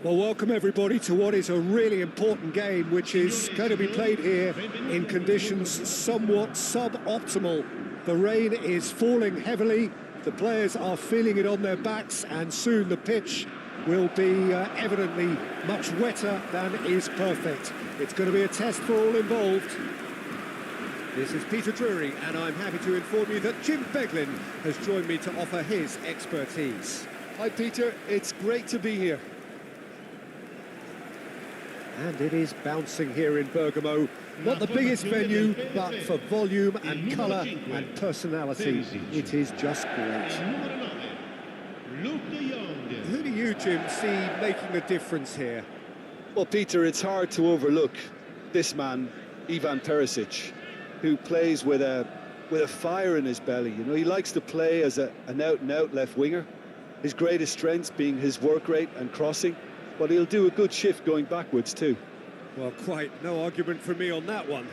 Well, welcome everybody to what is a really important game, which is going to be played here in conditions somewhat suboptimal. The rain is falling heavily, the players are feeling it on their backs, and soon the pitch will be evidently much wetter than is perfect. It's going to be a test for all involved. This is Peter Drury, and I'm happy to inform you that Jim Beglin has joined me to offer his expertise. Hi Peter, it's great to be here. And it is bouncing here in Bergamo. Not the biggest venue, but for volume and colour and personality, it is just great. Who do you, Jim, see making a difference here? Well, Peter, it's hard to overlook this man, Ivan Perisic, who plays with a fire in his belly. You know, he likes to play as an out-and-out left winger. His greatest strengths being his work rate and crossing. But he'll do a good shift going backwards too. Well, quite no argument from me on that one.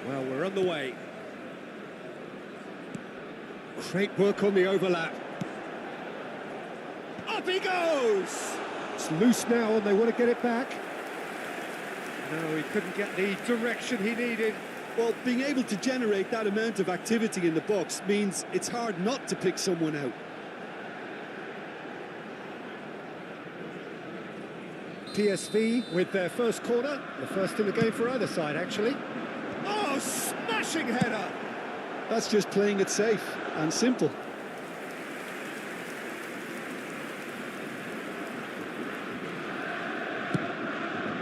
Well, we're on the way. Great work on the overlap. Up he goes! It's loose now and they want to get it back. No, he couldn't get the direction he needed. Well, being able to generate that amount of activity in the box means it's hard not to pick someone out. PSV with their first corner, the first in the game for either side, actually. Oh, smashing header! That's just playing it safe and simple.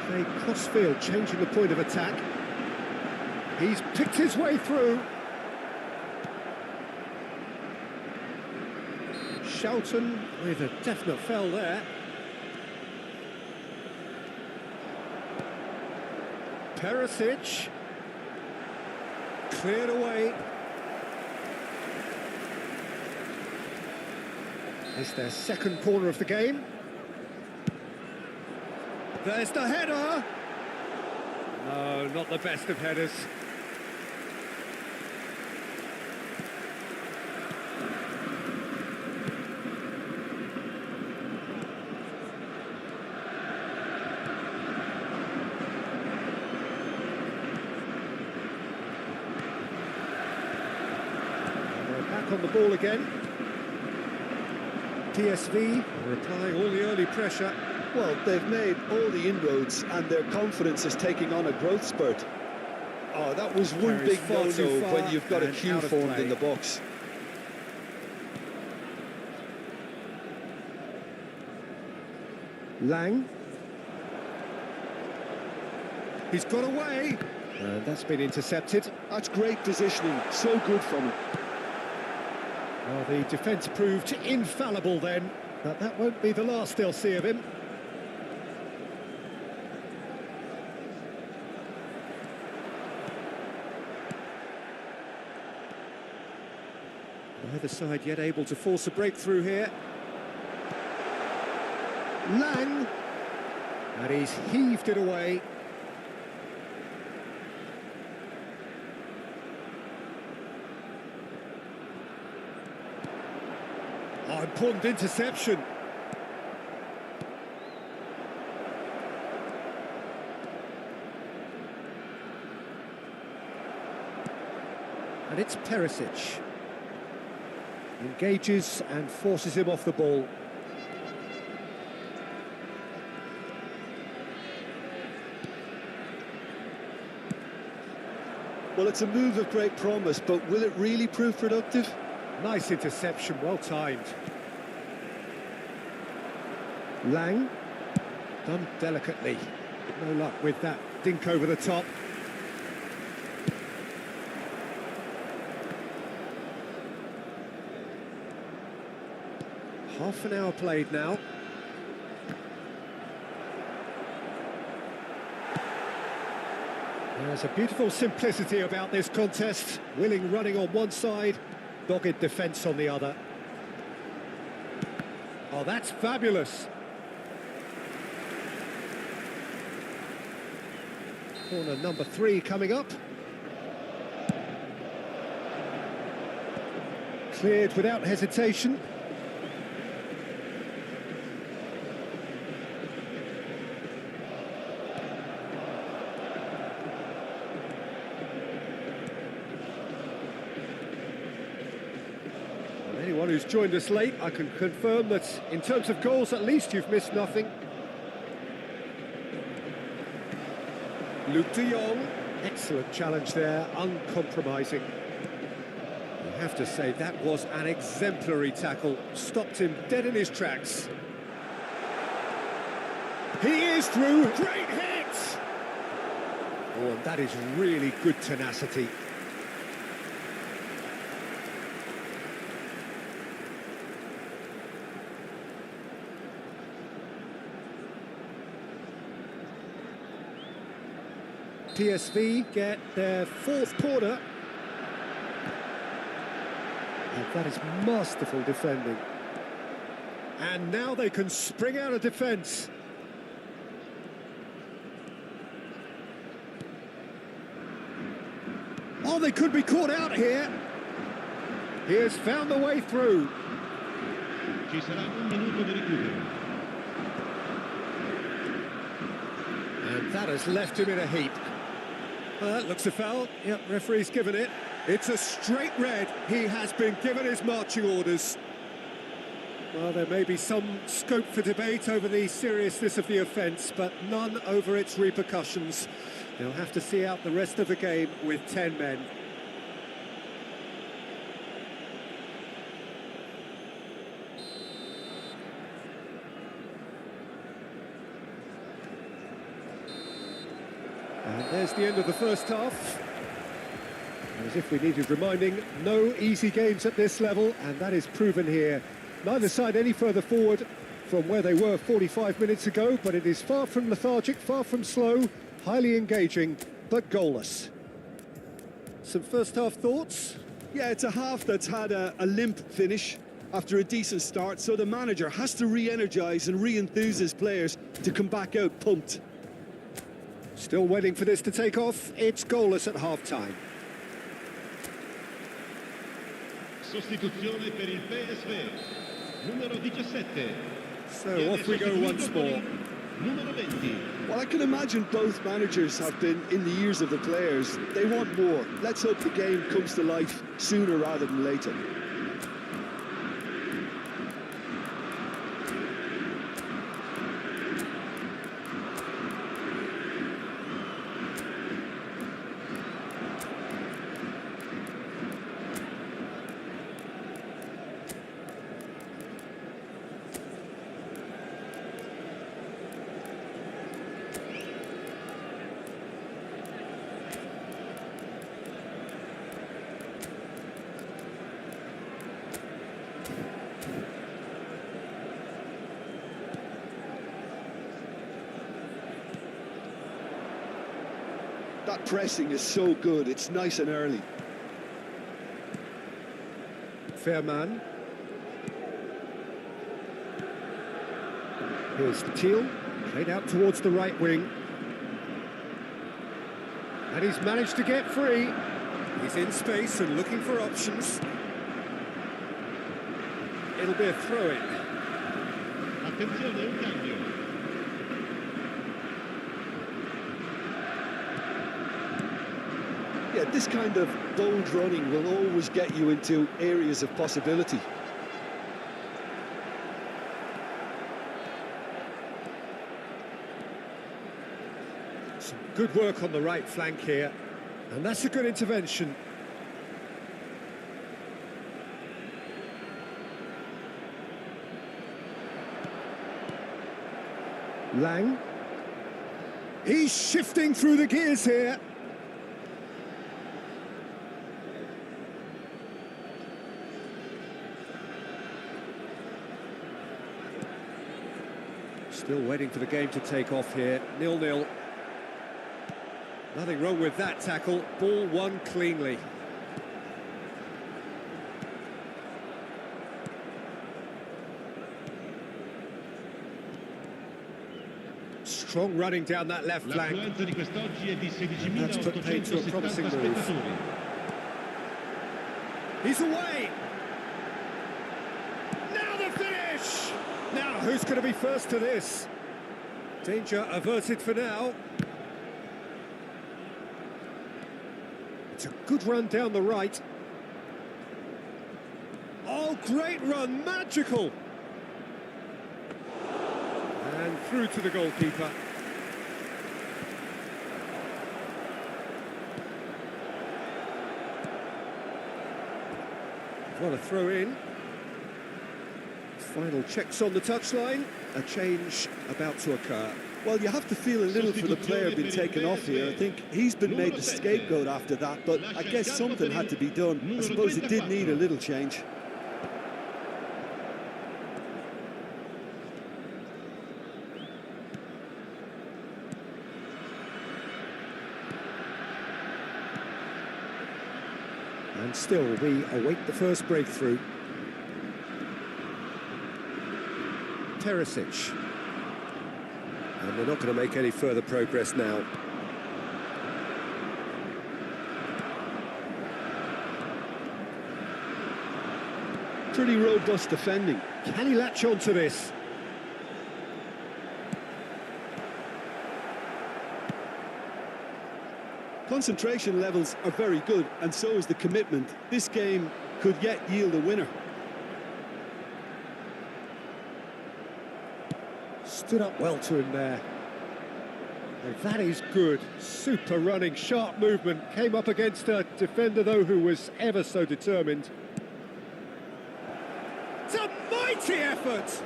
Play cross-field, changing the point of attack. He's picked his way through. Shelton with a definite fell there. Perisic. Cleared away. It's their second corner of the game. There's the header! No, not the best of headers. They're back on the ball again. PSV are applying all the early pressure. Well, they've made all the inroads and their confidence is taking on a growth spurt. Oh, that was one big no-no when you've got a queue formed in the box. Lang. He's got away. And that's been intercepted. That's great positioning, so good from him. Well, the defence proved infallible then, but that won't be the last they'll see of him. Neither side yet able to force a breakthrough here. Lang, and he's heaved it away. Oh, important interception. And it's Perisic. Engages and forces him off the ball. Well, it's a move of great promise, but will it really prove productive? Nice interception, well timed. Lang, done delicately. No luck with that dink over the top. Half an hour played now. There's a beautiful simplicity about this contest. Willing running on one side, Dogged defence on the other. Oh, that's fabulous. Corner number 3 coming up. Cleared without hesitation. Anyone who's joined us late, I can confirm that in terms of goals, at least you've missed nothing. Luke de Jong, excellent challenge there, uncompromising. You have to say that was an exemplary tackle, stopped him dead in his tracks. He is through, great hit! Oh, and that is really good tenacity. PSV get their 4th corner. And that is masterful defending. And now they can spring out of defence. Oh, they could be caught out here. He has found the way through. Ci sarà un minuto di recupero. And that has left him in a heap. That looks a foul. Yep, referee's given it. It's a straight red. He has been given his marching orders. Well, there may be some scope for debate over the seriousness of the offence, but none over its repercussions. They'll have to see out the rest of the game with 10 men. And there's the end of the first half. As if we needed reminding, no easy games at this level, and that is proven here. Neither side any further forward from where they were 45 minutes ago, but it is far from lethargic, far from slow, highly engaging, but goalless. Some first half thoughts? Yeah, it's a half that's had a limp finish after a decent start, so the manager has to re-energise and re-enthuse his players to come back out pumped. Still waiting for this to take off. It's goalless at half-time. Sostituzione per il PSV. Numero 17. So off we go once more. Numero 20. Well, I can imagine both managers have been in the ears of the players. They want more. Let's hope the game comes to life sooner rather than later. That pressing is so good, it's nice and early. Fair man. Here's Teal, played out towards the right wing. And he's managed to get free. He's in space and looking for options. It'll be a throw-in. Attenzione, un cambio. Yeah, this kind of bold running will always get you into areas of possibility. Some good work on the right flank here. And that's a good intervention. Lang. He's shifting through the gears here. Still waiting for the game to take off here. 0-0. Nothing wrong with that tackle. Ball won cleanly. Strong running down that left flank. L'affluenza di quest'oggi è di That's put paid to a 16.870 promising move. spettatori. He's away! Now the finish! Now, who's going to be first to this? Danger averted for now. It's a good run down the right. Oh, great run, magical! And through to the goalkeeper. Well, a throw in. Final checks on the touchline. A change about to occur. Well, you have to feel a little for the player being taken off here. I think he's been made the scapegoat after that, but I guess something had to be done. I suppose it did need a little change. And still, we await the first breakthrough. Perisic. And they're not going to make any further progress now. Pretty robust defending. Can he latch on to this? Concentration levels are very good, and so is the commitment. This game could yet yield a winner. Stood up well to him there. And that is good. Super running, sharp movement. Came up against a defender, though, who was ever so determined. It's a mighty effort!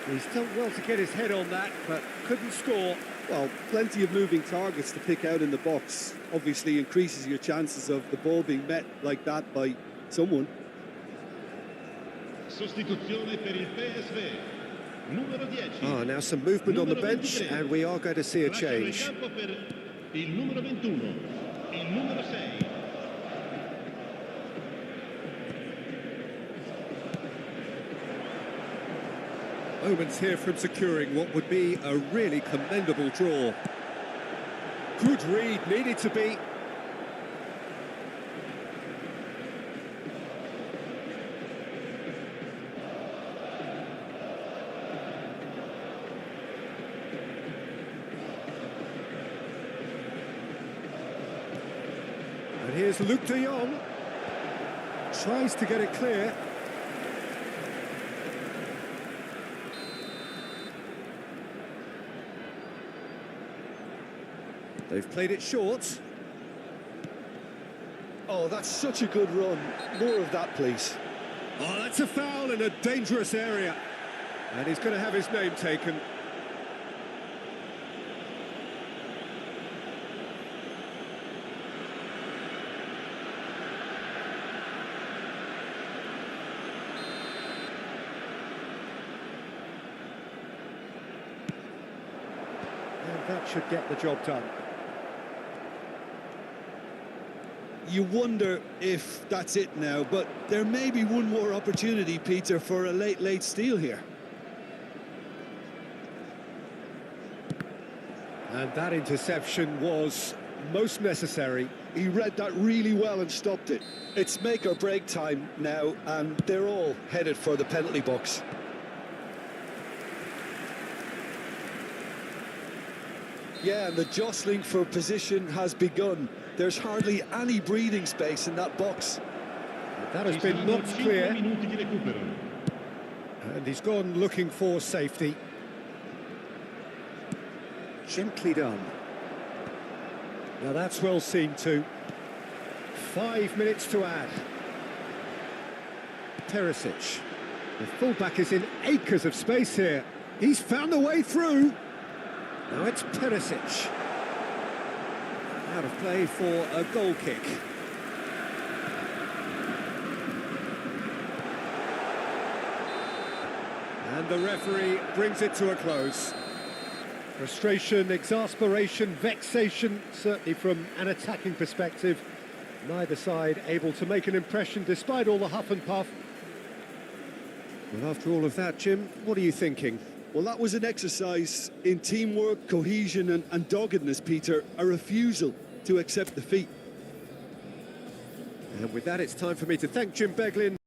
He's done well to get his head on that, but couldn't score. Well, plenty of moving targets to pick out in the box. Obviously increases your chances of the ball being met like that by someone. Sostituzione per il PSV. Numero 10. Now some movement on the bench, and we are going to see a change. Lasciano il campo per il numero 21, il numero 6. Moments here from securing what would be a really commendable draw. Good read, needed to be. And here's Luke de Jong. Tries to get it clear. They've played it short. Oh, that's such a good run. More of that, please. Oh, that's a foul in a dangerous area. And he's going to have his name taken. And that should get the job done. You wonder if that's it now, but there may be one more opportunity, Peter, for a late steal here. And that interception was most necessary. He read that really well and stopped it. It's make or break time now, and they're all headed for the penalty box. Yeah, and the jostling for position has begun. There's hardly any breathing space in that box. That has been knocked clear. And he's gone looking for safety. Gently done. Now that's well seen too. 5 minutes to add. Perisic. The fullback is in acres of space here. He's found a way through. Now it's Perisic. Out of play for a goal kick. And the referee brings it to a close. Frustration, exasperation, vexation, certainly from an attacking perspective. Neither side able to make an impression despite all the huff and puff. Well, after all of that, Jim, what are you thinking? Well, that was an exercise in teamwork, cohesion and doggedness, Peter. A refusal to accept defeat. And with that, it's time for me to thank Jim Beglin.